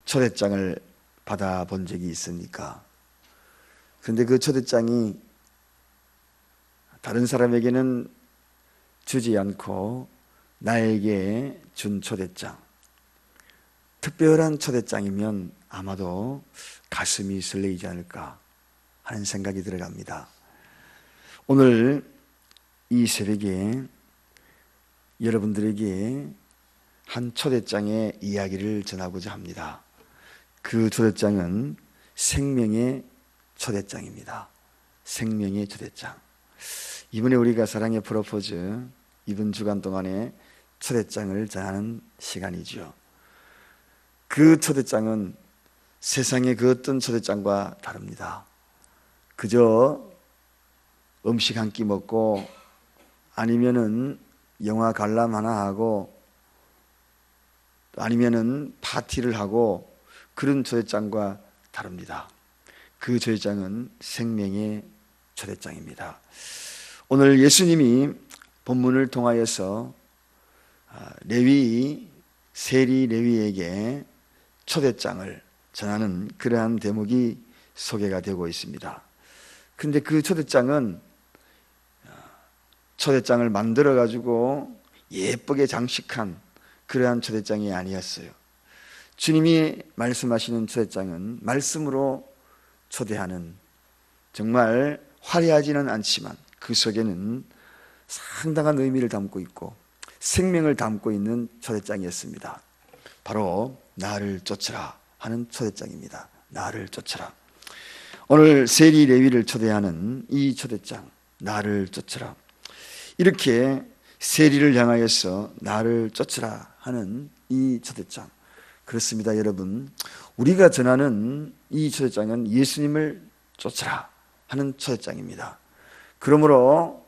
초대장을 받아본 적이 있습니까? 그런데 그 초대장이 다른 사람에게는 주지 않고 나에게 준 초대장, 특별한 초대장이면 아마도 가슴이 설레이지 않을까 하는 생각이 들어갑니다. 오늘 이 새벽에 여러분들에게 한 초대장의 이야기를 전하고자 합니다. 그 초대장은 생명의 초대장입니다. 생명의 초대장. 이번에 우리가 사랑의 프로포즈 이번 주간 동안에 초대장을 전하는 시간이죠. 그 초대장은 세상의 그 어떤 초대장과 다릅니다. 그저 음식 한 끼 먹고 아니면은 영화 관람 하나 하고 아니면은 파티를 하고 그런 초대장과 다릅니다. 그 초대장은 생명의 초대장입니다. 오늘 예수님이 본문을 통하여서 세리 레위에게 초대장을 전하는 그러한 대목이 소개가 되고 있습니다. 그런데 그 초대장을 만들어 가지고 예쁘게 장식한 그러한 초대장이 아니었어요. 주님이 말씀하시는 초대장은 말씀으로 초대하는, 정말 화려하지는 않지만 그 속에는 상당한 의미를 담고 있고 생명을 담고 있는 초대장이었습니다. 바로 나를 쫓으라 하는 초대장입니다. 나를 쫓으라. 오늘 세리 레위를 초대하는 이 초대장, 나를 쫓으라. 이렇게 세리를 향하여서 나를 쫓으라 하는 이 초대장, 그렇습니다. 여러분, 우리가 전하는 이 초대장은 예수님을 쫓으라 하는 초대장입니다. 그러므로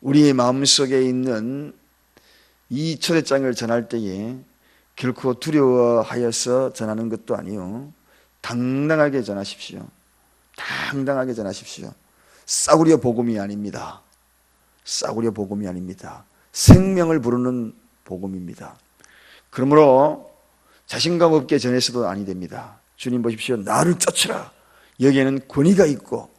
우리의 마음속에 있는 이 초대장을 전할 때에 결코 두려워하여서 전하는 것도 아니요, 당당하게 전하십시오. 당당하게 전하십시오. 싸구려 복음이 아닙니다. 싸구려 복음이 아닙니다. 생명을 부르는 복음입니다. 그러므로 자신감 없게 전해서도 아니 됩니다. 주님 보십시오. 나를 쫓으라. 여기에는 권위가 있고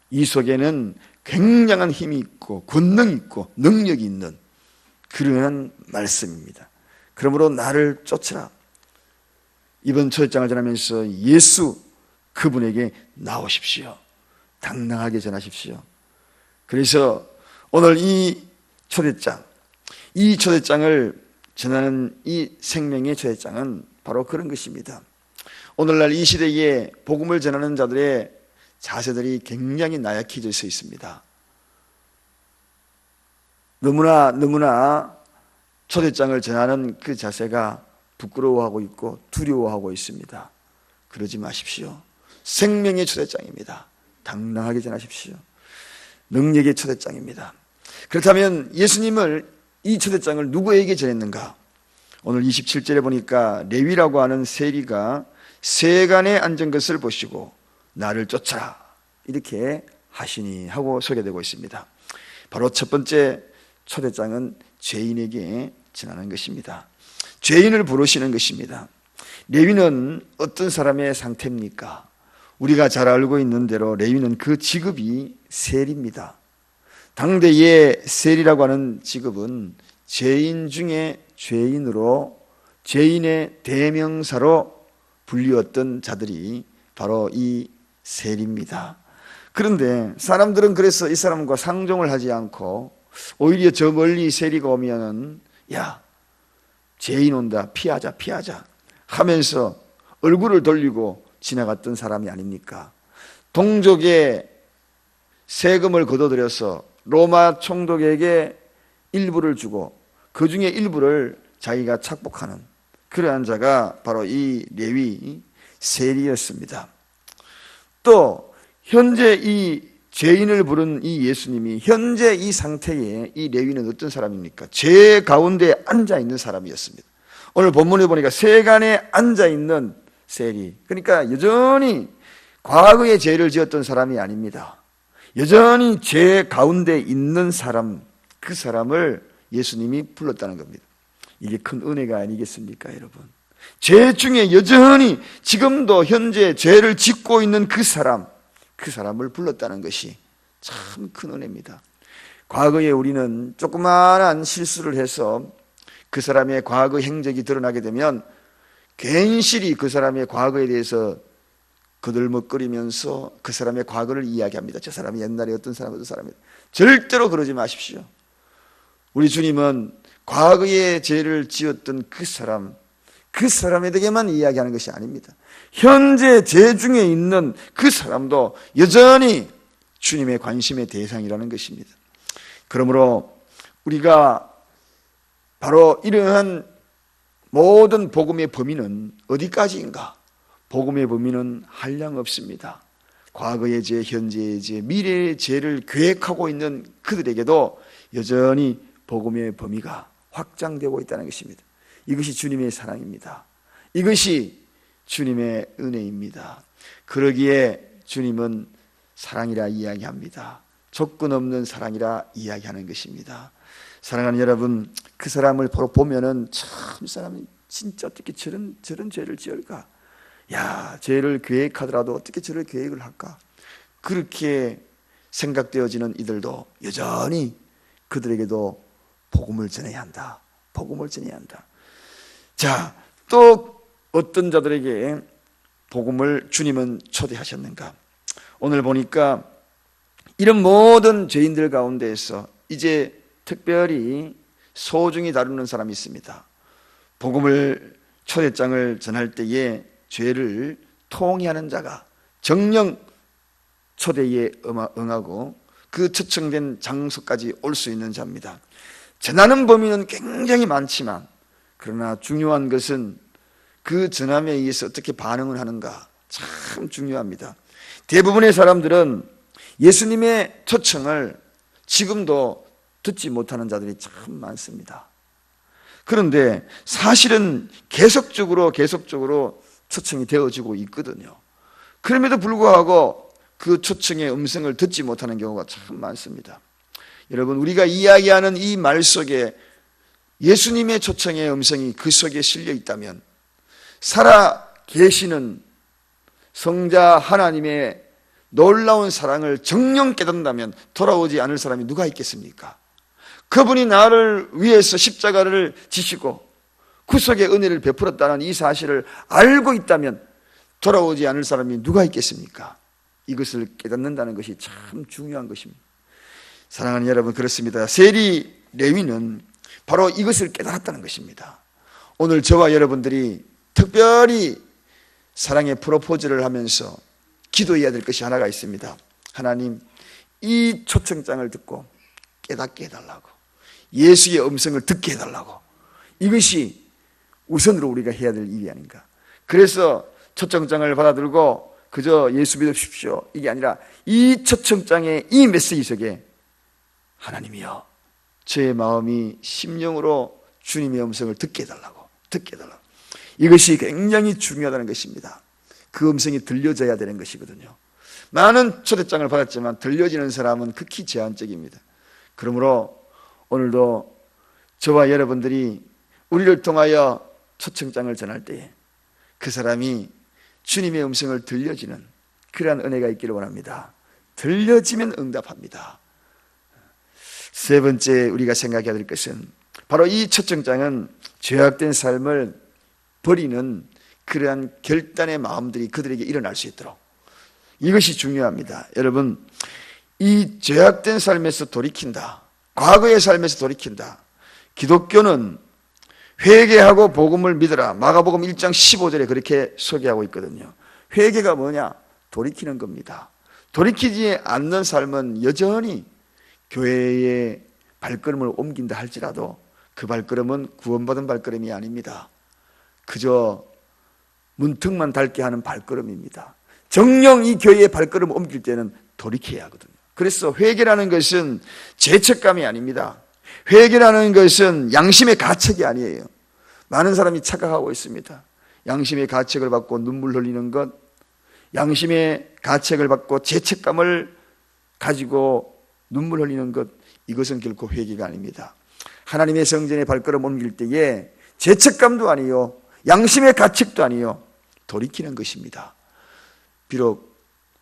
이 속에는 굉장한 힘이 있고 권능이 있고 능력이 있는 그러한 말씀입니다. 그러므로 나를 쫓으라. 이번 초대장을 전하면서 예수 그분에게 나오십시오. 당당하게 전하십시오. 그래서 오늘 이 초대장을 전하는 이 생명의 초대장은 바로 그런 것입니다. 오늘날 이 시대에 복음을 전하는 자들의 자세들이 굉장히 나약해져 있습니다. 너무나 초대장을 전하는 그 자세가 부끄러워하고 있고 두려워하고 있습니다. 그러지 마십시오. 생명의 초대장입니다. 당당하게 전하십시오. 능력의 초대장입니다. 그렇다면 예수님을 이 초대장을 누구에게 전했는가? 오늘 27절에 보니까 레위라고 하는 세리가 세간에 앉은 것을 보시고 나를 쫓아라 이렇게 하시니 하고 소개되고 있습니다. 바로 첫 번째 초대장은 죄인에게 전하는 것입니다. 죄인을 부르시는 것입니다. 레위는 어떤 사람의 상태입니까? 우리가 잘 알고 있는 대로 레위는 그 직업이 세리입니다. 당대의 세리라고 하는 직업은 죄인 중에 죄인으로, 죄인의 대명사로 불리웠던 자들이 바로 이 세리입니다. 그런데 사람들은 그래서 이 사람과 상종을 하지 않고 오히려 저 멀리 세리가 오면은 야, 죄인 온다, 피하자 하면서 얼굴을 돌리고 지나갔던 사람이 아닙니까? 동족의 세금을 거둬들여서 로마 총독에게 일부를 주고 그 중에 일부를 자기가 착복하는 그러한 자가 바로 이 레위 세리였습니다. 또 현재 이 죄인을 부른 이 예수님이 현재 이 상태에 이 레위는 어떤 사람입니까? 죄 가운데 앉아있는 사람이었습니다. 오늘 본문에 보니까 세간에 앉아있는 세리, 그러니까 여전히 과거에 죄를 지었던 사람이 아닙니다. 여전히 죄 가운데 있는 사람, 그 사람을 예수님이 불렀다는 겁니다. 이게 큰 은혜가 아니겠습니까, 여러분? 죄 중에 여전히 지금도 현재 죄를 짓고 있는 그 사람을 불렀다는 것이 참 큰 은혜입니다. 과거에 우리는 조그마한 실수를 해서 그 사람의 과거 행적이 드러나게 되면 괜시리 그 사람의 과거에 대해서 거들먹거리면서 그 사람의 과거를 이야기합니다. 저 사람이 옛날에 어떤 사람이. 절대로 그러지 마십시오. 우리 주님은 과거에 죄를 지었던 그 사람에게만 이야기하는 것이 아닙니다. 현재 죄 중에 있는 그 사람도 여전히 주님의 관심의 대상이라는 것입니다. 그러므로 우리가 바로 이러한 모든 복음의 범위는 어디까지인가? 복음의 범위는 한량없습니다. 과거의 죄, 현재의 죄, 미래의 죄를 계획하고 있는 그들에게도 여전히 복음의 범위가 확장되고 있다는 것입니다. 이것이 주님의 사랑입니다. 이것이 주님의 은혜입니다. 그러기에 주님은 사랑이라 이야기합니다. 조건 없는 사랑이라 이야기하는 것입니다. 사랑하는 여러분, 그 사람을 보면은 참 이 사람이 진짜 어떻게 저런 죄를 지을까? 야, 죄를 계획하더라도 어떻게 저런 계획을 할까? 그렇게 생각되어지는 이들도 여전히 그들에게도 복음을 전해야 한다. 복음을 전해야 한다. 자, 또 어떤 자들에게 복음을 주님은 초대하셨는가? 오늘 보니까 이런 모든 죄인들 가운데에서 이제 특별히 소중히 다루는 사람이 있습니다. 복음을 초대장을 전할 때에 죄를 통회하는 자가 정령 초대에 응하고 그 초청된 장소까지 올 수 있는 자입니다. 전하는 범위는 굉장히 많지만 그러나 중요한 것은 그 전함에 의해서 어떻게 반응을 하는가 참 중요합니다. 대부분의 사람들은 예수님의 초청을 지금도 듣지 못하는 자들이 참 많습니다. 그런데 사실은 계속적으로 초청이 되어지고 있거든요. 그럼에도 불구하고 그 초청의 음성을 듣지 못하는 경우가 참 많습니다. 여러분, 우리가 이야기하는 이 말 속에 예수님의 초청의 음성이 그 속에 실려 있다면 살아 계시는 성자 하나님의 놀라운 사랑을 정녕 깨닫는다면 돌아오지 않을 사람이 누가 있겠습니까? 그분이 나를 위해서 십자가를 지시고 구속의 은혜를 베풀었다는 이 사실을 알고 있다면 돌아오지 않을 사람이 누가 있겠습니까? 이것을 깨닫는다는 것이 참 중요한 것입니다. 사랑하는 여러분, 그렇습니다. 세리 레위는 바로 이것을 깨달았다는 것입니다. 오늘 저와 여러분들이 특별히 사랑의 프로포즈를 하면서 기도해야 될 것이 하나가 있습니다. 하나님, 이 초청장을 듣고 깨닫게 해달라고, 예수의 음성을 듣게 해달라고. 이것이 우선으로 우리가 해야 될 일이 아닌가. 그래서 초청장을 받아들고 그저 예수 믿으십시오 이게 아니라 이 초청장의 이 메시지 속에 하나님이여, 제 마음이 심령으로 주님의 음성을 듣게 해달라고. 이것이 굉장히 중요하다는 것입니다. 그 음성이 들려져야 되는 것이거든요. 많은 초대장을 받았지만 들려지는 사람은 극히 제한적입니다. 그러므로 오늘도 저와 여러분들이 우리를 통하여 초청장을 전할 때에 그 사람이 주님의 음성을 들려지는 그러한 은혜가 있기를 원합니다. 들려지면 응답합니다. 세 번째 우리가 생각해야 될 것은 바로 이 초청장은 죄악된 삶을 버리는 그러한 결단의 마음들이 그들에게 일어날 수 있도록, 이것이 중요합니다. 여러분, 이 죄악된 삶에서 돌이킨다, 과거의 삶에서 돌이킨다. 기독교는 회개하고 복음을 믿으라, 마가복음 1장 15절에 그렇게 소개하고 있거든요. 회개가 뭐냐? 돌이키는 겁니다. 돌이키지 않는 삶은 여전히 교회의 발걸음을 옮긴다 할지라도 그 발걸음은 구원받은 발걸음이 아닙니다. 그저 문턱만 닳게 하는 발걸음입니다. 정녕 이 교회의 발걸음을 옮길 때는 돌이켜야 하거든요. 그래서 회개라는 것은 죄책감이 아닙니다. 회개라는 것은 양심의 가책이 아니에요. 많은 사람이 착각하고 있습니다. 양심의 가책을 받고 눈물 흘리는 것, 양심의 가책을 받고 죄책감을 가지고 눈물 흘리는 것, 이것은 결코 회개가 아닙니다. 하나님의 성전에 발걸음 옮길 때에 죄책감도 아니요, 양심의 가책도 아니요 돌이키는 것입니다. 비록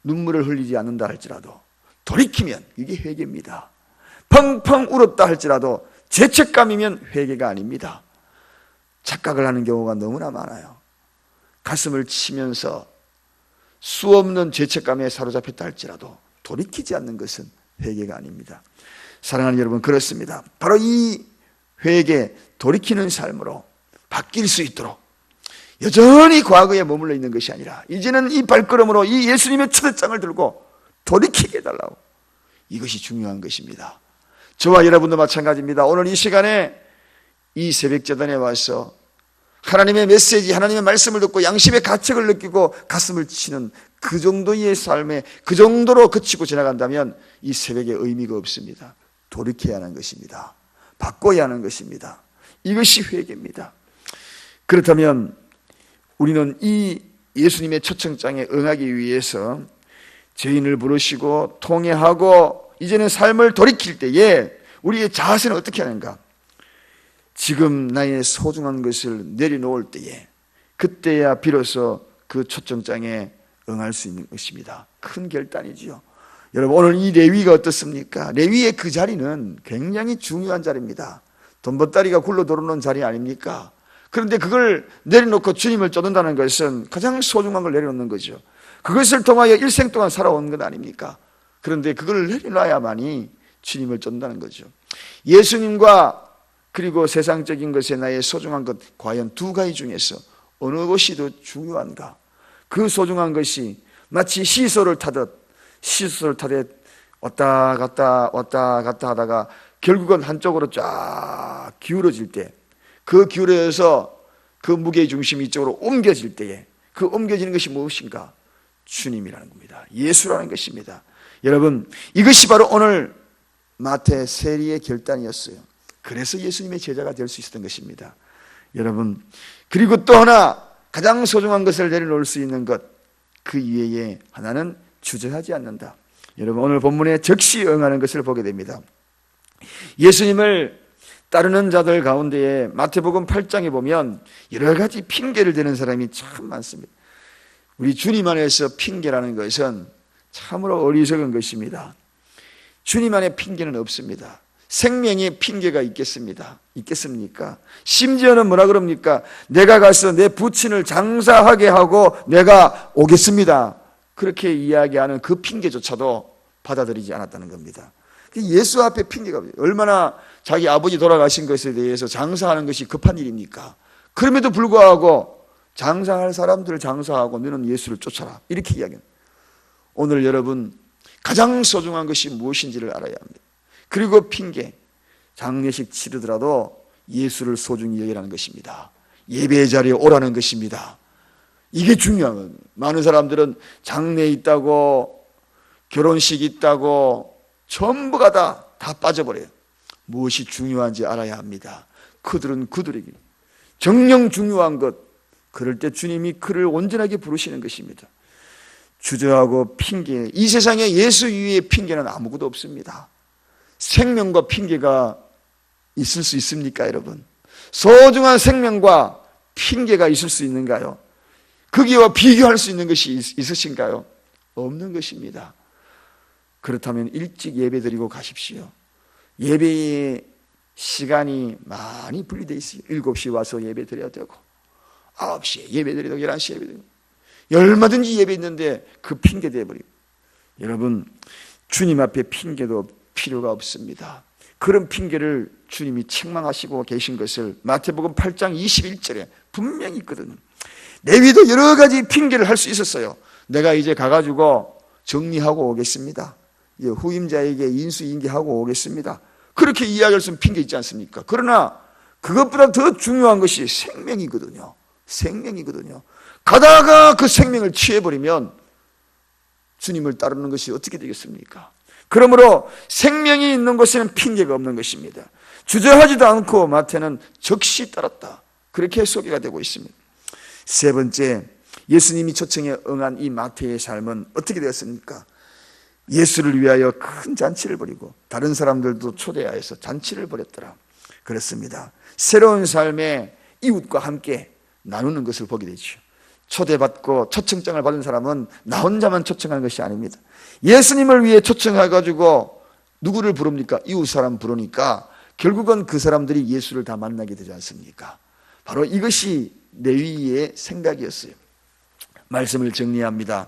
눈물을 흘리지 않는다 할지라도 돌이키면 이게 회개입니다. 펑펑 울었다 할지라도 죄책감이면 회개가 아닙니다. 착각을 하는 경우가 너무나 많아요. 가슴을 치면서 수없는 죄책감에 사로잡혔다 할지라도 돌이키지 않는 것은 회개가 아닙니다. 사랑하는 여러분, 그렇습니다. 바로 이 회개, 돌이키는 삶으로 바뀔 수 있도록 여전히 과거에 머물러 있는 것이 아니라 이제는 이 발걸음으로 이 예수님의 초대장을 들고 돌이키게 해달라고, 이것이 중요한 것입니다. 저와 여러분도 마찬가지입니다. 오늘 이 시간에 이 새벽재단에 와서 하나님의 메시지, 하나님의 말씀을 듣고 양심의 가책을 느끼고 가슴을 치는 그 정도의 삶에 그 정도로 그치고 지나간다면 이 새벽에 의미가 없습니다. 돌이켜야 하는 것입니다. 바꿔야 하는 것입니다. 이것이 회개입니다. 그렇다면 우리는 이 예수님의 초청장에 응하기 위해서 죄인을 부르시고 통회하고 이제는 삶을 돌이킬 때에 우리의 자세는 어떻게 하는가? 지금 나의 소중한 것을 내려놓을 때에 그때야 비로소 그 초청장에 응할 수 있는 것입니다. 큰 결단이지요. 여러분, 오늘 이 레위가 어떻습니까? 레위의 그 자리는 굉장히 중요한 자리입니다. 돈보따리가 굴러 들어오는 자리 아닙니까? 그런데 그걸 내려놓고 주님을 쫓는다는 것은 가장 소중한 걸 내려놓는 거죠. 그것을 통하여 일생 동안 살아온 것 아닙니까? 그런데 그걸 내려놔야만이 주님을 쫓는다는 거죠. 예수님과 그리고 세상적인 것에 나의 소중한 것, 과연 두 가지 중에서 어느 것이 더 중요한가? 그 소중한 것이 마치 시소를 타듯 왔다 갔다 하다가 결국은 한쪽으로 쫙 기울어질 때, 그 기울어져서 그 무게의 중심이 이쪽으로 옮겨질 때에 그 옮겨지는 것이 무엇인가? 주님이라는 겁니다. 예수라는 것입니다. 여러분, 이것이 바로 오늘 마태 세리의 결단이었어요. 그래서 예수님의 제자가 될 수 있었던 것입니다. 여러분, 그리고 또 하나 가장 소중한 것을 내려놓을 수 있는 것, 그 이외에 하나는 주저하지 않는다. 여러분, 오늘 본문에 즉시 응하는 것을 보게 됩니다. 예수님을 따르는 자들 가운데에 마태복음 8장에 보면 여러 가지 핑계를 대는 사람이 참 많습니다. 우리 주님 안에서 핑계라는 것은 참으로 어리석은 것입니다. 주님 안에 핑계는 없습니다. 생명에 핑계가 있겠습니까? 심지어는 뭐라 그럽니까? 내가 가서 내 부친을 장사하게 하고 내가 오겠습니다. 그렇게 이야기하는 그 핑계조차도 받아들이지 않았다는 겁니다. 예수 앞에 핑계가 얼마나 자기 아버지 돌아가신 것에 대해서 장사하는 것이 급한 일입니까? 그럼에도 불구하고 장사할 사람들을 장사하고 너는 예수를 쫓아라, 이렇게 이야기합니다. 오늘 여러분, 가장 소중한 것이 무엇인지를 알아야 합니다. 그리고 핑계, 장례식 치르더라도 예수를 소중히 여기라는 것입니다. 예배 자리에 오라는 것입니다. 이게 중요한 거예요. 많은 사람들은 장례 있다고, 결혼식 있다고 전부가 다 빠져버려요. 무엇이 중요한지 알아야 합니다. 그들은 그들에게 정녕 중요한 것, 그럴 때 주님이 그를 온전하게 부르시는 것입니다. 주저하고 핑계, 이 세상에 예수 이외의 핑계는 아무것도 없습니다. 생명과 핑계가 있을 수 있습니까, 여러분? 소중한 생명과 핑계가 있을 수 있는가요? 거기와 비교할 수 있는 것이 있으신가요? 없는 것입니다. 그렇다면 일찍 예배드리고 가십시오. 예배의 시간이 많이 분리되어 있어요. 7시 와서 예배드려야 되고 9시에 예배드리고 11시에 예배드리고 얼마든지 예배 있는데 그 핑계 대버리고. 여러분, 주님 앞에 핑계도 필요가 없습니다. 그런 핑계를 주님이 책망하시고 계신 것을 마태복음 8장 21절에 분명히 있거든요. 레위도 여러 가지 핑계를 할 수 있었어요. 내가 이제 가가지고 정리하고 오겠습니다. 후임자에게 인수인계하고 오겠습니다. 그렇게 이야기할 수 있는 핑계 있지 않습니까? 그러나 그것보다 더 중요한 것이 생명이거든요. 생명이거든요. 가다가 그 생명을 취해버리면 주님을 따르는 것이 어떻게 되겠습니까? 그러므로 생명이 있는 곳에는 핑계가 없는 것입니다. 주저하지도 않고 마태는 즉시 따랐다, 그렇게 소개가 되고 있습니다. 세 번째, 예수님이 초청에 응한 이 마태의 삶은 어떻게 되었습니까? 예수를 위하여 큰 잔치를 벌이고 다른 사람들도 초대하여서 잔치를 벌였더라. 그렇습니다. 새로운 삶에 이웃과 함께 나누는 것을 보게 되죠. 초대받고 초청장을 받은 사람은 나 혼자만 초청하는 것이 아닙니다. 예수님을 위해 초청해가지고 누구를 부릅니까? 이웃 사람 부르니까 결국은 그 사람들이 예수를 다 만나게 되지 않습니까? 바로 이것이 레위의 생각이었어요. 말씀을 정리합니다.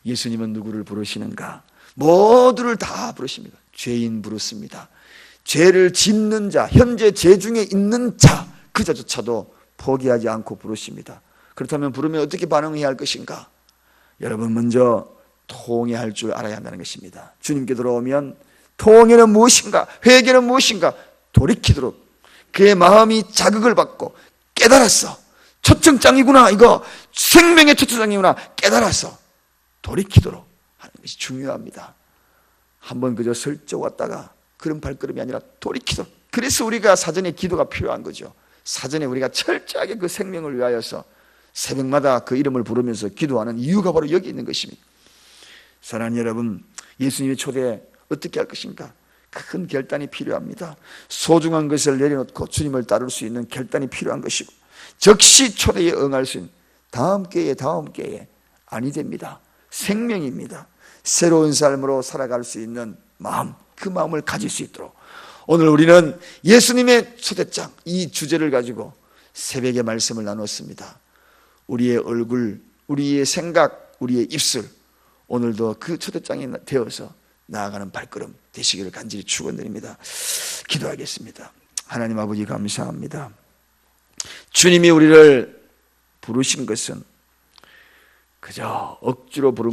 예수님은 누구를 부르시는가? 모두를 다 부르십니다. 죄인 부르십니다. 죄를 짓는 자, 현재 죄 중에 있는 자, 그 자조차도 포기하지 않고 부르십니다. 그렇다면 부르면 어떻게 반응해야 할 것인가? 여러분, 먼저 통회할 줄 알아야 한다는 것입니다. 주님께 들어오면 통회는 무엇인가? 회개는 무엇인가? 돌이키도록 그의 마음이 자극을 받고 깨달았어. 초청장이구나. 이거 생명의 초청장이구나. 깨달았어. 돌이키도록 하는 것이 중요합니다. 한번 그저 슬쩍 왔다가 그런 발걸음이 아니라 돌이키도록. 그래서 우리가 사전에 기도가 필요한 거죠. 사전에 우리가 철저하게 그 생명을 위하여서 새벽마다 그 이름을 부르면서 기도하는 이유가 바로 여기 있는 것입니다. 사랑하는 여러분, 예수님의 초대 어떻게 할 것인가? 큰 결단이 필요합니다. 소중한 것을 내려놓고 주님을 따를 수 있는 결단이 필요한 것이고, 즉시 초대에 응할 수 있는 다음 기회에 아니 됩니다. 생명입니다. 새로운 삶으로 살아갈 수 있는 마음, 그 마음을 가질 수 있도록 오늘 우리는 예수님의 초대장, 이 주제를 가지고 새벽에 말씀을 나눴습니다. 우리의 얼굴, 우리의 생각, 우리의 입술, 오늘도 그 초대장이 되어서 나아가는 발걸음 되시기를 간절히 축원드립니다. 기도하겠습니다. 하나님 아버지, 감사합니다. 주님이 우리를 부르신 것은 그저 억지로 부른